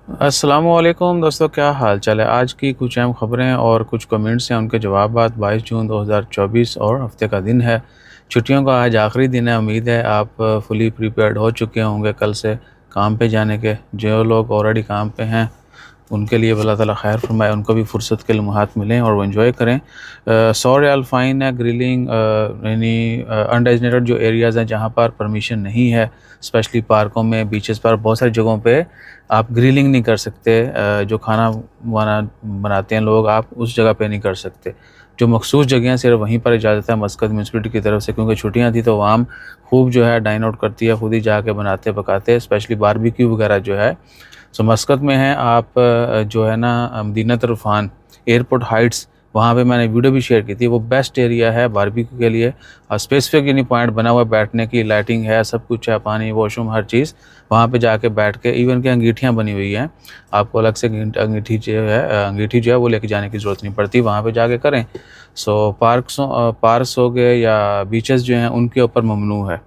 अस्सलामुअलैकुम दोस्तों, क्या हाल चाल है। आज की कुछ अहम ख़बरें और कुछ कमेंट्स हैं, उनके जवाबात। 22 जून 2024 और हफ्ते का दिन है। छुट्टियों का आज आखिरी दिन है। उम्मीद है आप फुली प्रिपेयर्ड हो चुके होंगे कल से काम पे जाने के। जो लोग ऑलरेडी काम पे हैं उनके लिए अल्लाह ताला खैर फरमाए, उनको भी फ़ुर्सत के लम्हात मिलें और वो एंजॉय करें। 100 रियाल फ़ाइन है ग्रिलिंग, यानी अनडेजिग्नेटेड जो एरियाज़ हैं जहाँ पर परमिशन नहीं है, स्पेशली पार्कों में, बीचेस पर, बहुत सारी जगहों पे आप ग्रिलिंग नहीं कर सकते। जो खाना वाना बनाते हैं लोग, आप उस जगह पे नहीं कर सकते। जो मखसूस जगह हैं सिर्फ वहीं पर इजाज़त है मस्कत म्यूनसिपलिटी की तरफ से, क्योंकि छुट्टियाँ थी तो आवाम खूब जो है डाइन आउट करती है, खुद ही जाके बनाते पकाते, स्पेशली बारबेक्यू वगैरह जो है। सो मस्कत में हैं आप, जो है ना मदीनत इरफान एयरपोर्ट हाइट्स, वहाँ पे मैंने वीडियो भी शेयर की थी। वो बेस्ट एरिया है बारबेक्यू के लिए। स्पेसिफिक यानी पॉइंट बना हुआ है बैठने की, लाइटिंग है, सब कुछ है, पानी, वॉशरूम, हर चीज़। वहाँ पे जाके बैठ के, इवन कि अंगीठियाँ बनी हुई हैं, आपको अलग से अंगीठी जो है वो लेके जाने की ज़रूरत नहीं पड़ती, वहाँ पे जाके करें। सो पार्क्स हो गए या बीचेस जो हैं उनके ऊपर ममनू है,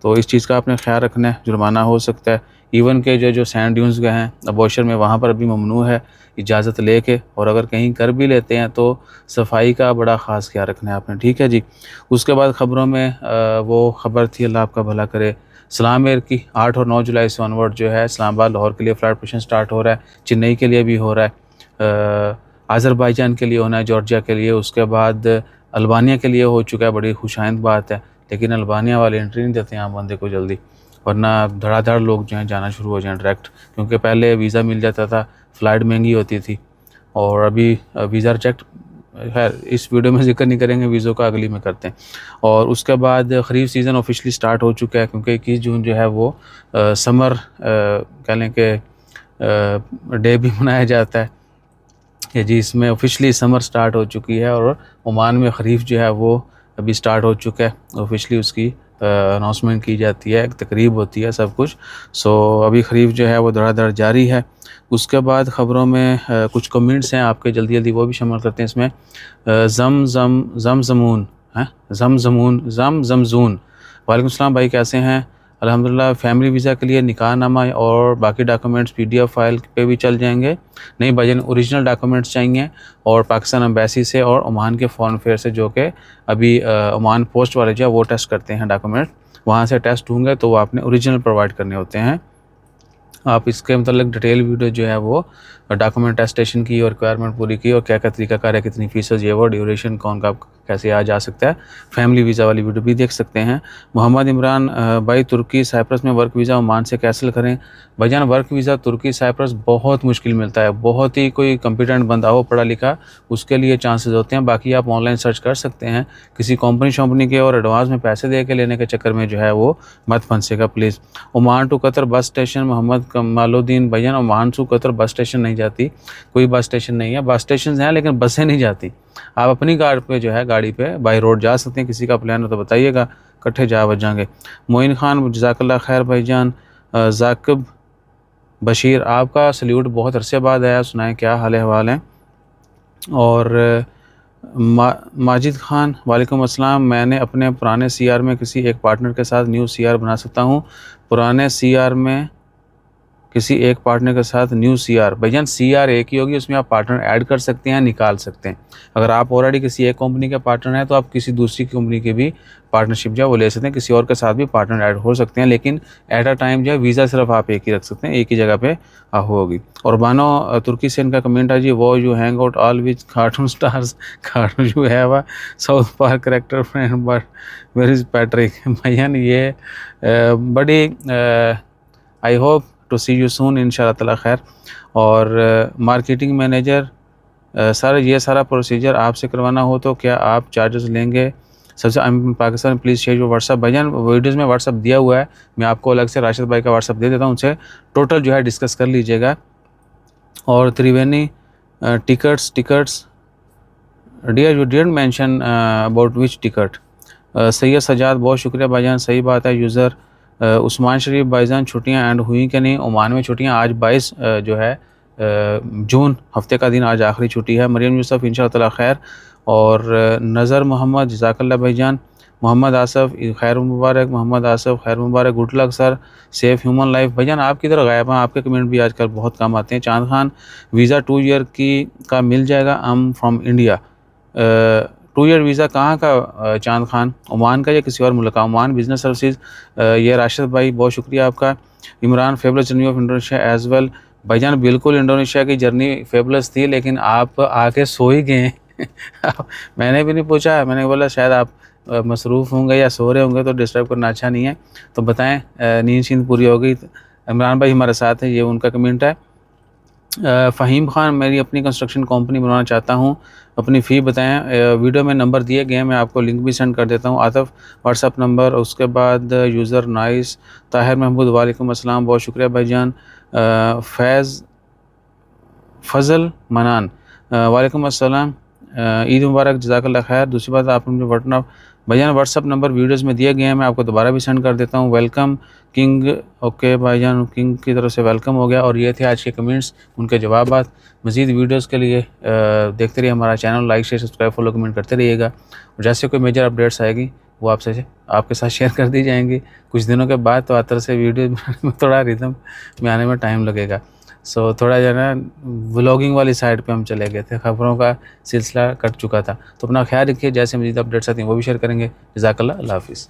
तो इस चीज़ का आपने ख्याल रखना है, जुर्माना हो सकता है। इवन के जो जो सैंड ड्यून्स गए हैं अबॉशर में, वहाँ पर भी ममनू है इजाज़त लेके, और अगर कहीं कर भी लेते हैं तो सफाई का बड़ा ख़ास ख्याल रखना है आपने, ठीक है जी। उसके बाद ख़बरों में वो ख़बर थी, अल्लाह आपका भला करे, सलाम एयर की 8 और 9 जुलाई से ऑनवर्ड जो है इस्लामाबाद लाहौर के लिए फ़्लाइट ऑपरेशन स्टार्ट हो रहा है। चेन्नई के लिए भी हो रहा है, अज़रबैजान के लिए होना है, जॉर्जिया के लिए, उसके बाद अल्बानिया के लिए हो चुका है। बड़ी खुशाइंद बात है, लेकिन अल्बानिया वाले एंट्री नहीं देते हैं आम बंदे को जल्दी, वरना धड़ाधड़ लोग जो हैं जाना शुरू हो जाएँ डायरेक्ट, क्योंकि पहले वीज़ा मिल जाता था, फ़्लाइट महंगी होती थी, और अभी वीज़ा रिजेक्ट। खैर इस वीडियो में ज़िक्र नहीं करेंगे वीज़ों का, अगली में करते हैं। और उसके बाद ख़रीफ सीज़न ऑफिशियली स्टार्ट हो चुका है, क्योंकि 21 जून जो है वो समर कह लें कि डे भी मनाया जाता है कि जी इसमें ऑफिशियली समर स्टार्ट हो चुकी है, और ओमान में ख़रीफ जो है वो अभी स्टार्ट हो चुका है। ऑफिशियली उसकी अनाउंसमेंट की जाती है, एक तकरीब होती है, सब कुछ। सो अभी ख़रीफ जो है वो धड़ाधड़ जारी है। उसके बाद ख़बरों में कुछ कमेंट्स हैं आपके, जल्दी जल्दी वो भी शामिल करते हैं इसमें। ज़म ज़म ज़म ज़मून है, ज़म ज़मून ज़म ज़मज़ून, वालेकुम सलाम भाई, कैसे हैं? अल्हम्दुलिल्लाह। फैमिली वीज़ा के लिए निकाहनामा और बाकी डॉक्यूमेंट्स पीडीएफ फाइल पे भी चल जाएंगे? नहीं भाईजान, ओरिजिनल डॉक्यूमेंट्स चाहिए, और पाकिस्तान एम्बेसी से और ओमान के फॉरेन अफेयर से, जो कि अभी ओमान पोस्ट वाले जो है वो टेस्ट करते हैं डॉक्यूमेंट, वहाँ से टेस्ट होंगे तो वो आपने ओरिजिनल प्रोवाइड करने होते हैं। आप इसके मतलब डिटेल वीडियो जो है वो डॉक्यूमेंट अटेस्टेशन की और रिक्वायरमेंट पूरी की, और क्या क्या तरीकाकार है, कितनी फ़ीस ये वो, ड्यूरेशन कौन का कैसे आ जा सकता है, फैमिली वीज़ा वाली वीडियो भी देख सकते हैं। मोहम्मद इमरान भाई, तुर्की साइप्रस में वर्क वीज़ा ओमान से कैंसिल करें? भाईजान वर्क वीज़ा तुर्की साइप्रस बहुत मुश्किल मिलता है, बहुत ही कोई कंपिटेंट बंदा हो पढ़ा लिखा, उसके लिए चांसेस होते हैं। बाकी आप ऑनलाइन सर्च कर सकते हैं, किसी कंपनी के, और एडवांस में पैसे दे के लेने के चक्कर में जो है वो मत फंसेगा please. Oman to Qatar bus station, Mohammed Kamaluddin भाईजान, Oman to Qatar bus station नहीं जाती, कोई बस स्टेशन नहीं है, बस स्टेशन हैं लेकिन बसें नहीं जाती। आप अपनी गाड़ी पे बाई रोड जा सकते हैं, किसी का प्लान हो तो बताइएगा, इकट्ठे जा बजाएंगे। मोइन खान जज़ाकल्लाह खैर भाईजान। जाकिब बशीर, आपका सल्यूट, बहुत अरसे बाद आया, सुनाएं क्या हाल अहवाल हैं? और माजिद खान, वालेकुम अस्सलाम, मैंने अपने पुराने सीआर में किसी एक पार्टनर के साथ न्यू सीआर बना सकता हूँ? पुराने सीआर में किसी एक पार्टनर के साथ न्यू सीआर, भाईजान सीआर एक ही होगी, उसमें आप पार्टनर ऐड कर सकते हैं, निकाल सकते हैं। अगर आप ऑलरेडी किसी एक कंपनी के पार्टनर हैं तो आप किसी दूसरी कंपनी की भी पार्टनरशिप जो है वो ले सकते हैं, किसी और के साथ भी पार्टनर ऐड हो सकते हैं, लेकिन एट अ टाइम जो है वीज़ा सिर्फ आप एक ही रख सकते हैं, एक ही जगह पे होगी। और बानो तुर्की से इनका कमेंट है जी, वो you hang out all which cartoon stars, cartoon जो है वह South Park character friend, but where is Patrick? भाईजान ये बड़ी I hope to see you soon इंशाल्लाह ताला खैर। और मार्केटिंग मैनेजर, सर ये सारा प्रोसीजर आपसे करवाना हो तो क्या आप चार्जेस लेंगे? सबसे Pakistan please share your WhatsApp. भाईजान वीडियोज़ में व्हाट्सअप दिया हुआ है, मैं आपको अलग से राशिद भाई का व्हाट्सअप दे देता हूँ, उनसे टोटल जो है डिस्कस कर लीजिएगा। और Triveni tickets dear, you didn't mention about which ticket. Syed Sajad, बहुत शुक्रिया भाईजान, सही बात है। यूज़र उस्मान शरीफ, भाईजान छुट्टियां एंड हुई कि नहीं? ओमान में छुट्टियां आज 22 जो है जून, हफ्ते का दिन आज आखिरी छुट्टी है। मरियम यूसुफ, इंशाअल्लाह ताला खैर। और नज़र मोहम्मद जज़ाकल्लाह भाईजान, मोहम्मद आसफ़ खैर मुबारक, मोहम्मद आसफ़ खैर मुबारक, good luck sir, safe human life. भाईजान आप किधर गायब हैं? आपके कमेंट भी आजकल बहुत कम आते हैं। चांद खान, वीज़ा 2 ईयर की का मिल जाएगा, I am from India. 2 year visa कहाँ का चांद खान, ओमान का या किसी और मुल्क का? Oman business services. ये राशिद भाई बहुत शुक्रिया आपका। Imran, fabulous journey of Indonesia as well. भाईजान बिल्कुल इंडोनेशिया की जर्नी फेबलस थी, लेकिन आप आके सो ही गए हैं। मैंने भी नहीं पूछा, मैंने बोला शायद आप मसरूफ़ होंगे या सो रहे होंगे, तो डिस्टर्ब करना अच्छा नहीं है। तो बताएं, नींद शींद पूरी हो गई? इमरान भाई हमारे साथ हैं, ये उनका कमेंट है। फ़हीम ख़ान, मेरी अपनी कंस्ट्रक्शन कंपनी बनाना चाहता हूँ, अपनी फ़ी बताएं। वीडियो में नंबर दिए गए हैं, मैं आपको लिंक भी सेंड कर देता हूँ। आतिफ़ व्हाट्सअप नंबर, उसके बाद यूज़र नाइस। ताहिर महमूद, वालेकुम अस्सलाम, बहुत शुक्रिया भाईजान। फ़ज़ल मनान, वालेकुम अस्सलाम, ईद मुबारक, जज़ाकल्लाह खैर। दूसरी बात, आपने मुझे भाईजान व्हाट्सअप नंबर वीडियोज़ में दिए गए हैं, मैं आपको दोबारा भी सेंड कर देता हूँ। वेलकम किंग, ओके भाईजान, किंग की तरफ से वेलकम हो गया। और ये थे आज के कमेंट्स, उनके जवाबात। मज़ीद वीडियोज़ के लिए देखते रहिए हमारा channel, like share subscribe follow comment करते रहिएगा। और जैसे कोई मेजर अपडेट्स आएगी वो आपसे आपके साथ शेयर कर दी जाएंगी। कुछ दिनों के बाद तो आतर से वीडियो बनाने में थोड़ा रिदम में आने में टाइम लगेगा। सो थोड़ा जो है ना व्लॉगिंग वाली साइड पे हम चले गए थे, ख़बरों का सिलसिला कट चुका था। तो अपना ख्याल रखिए, जैसे मज़ीद अपडेट्स आती हैं वो भी शेयर करेंगे। जज़ाकल्लाह, अल्लाह हाफ़िज़।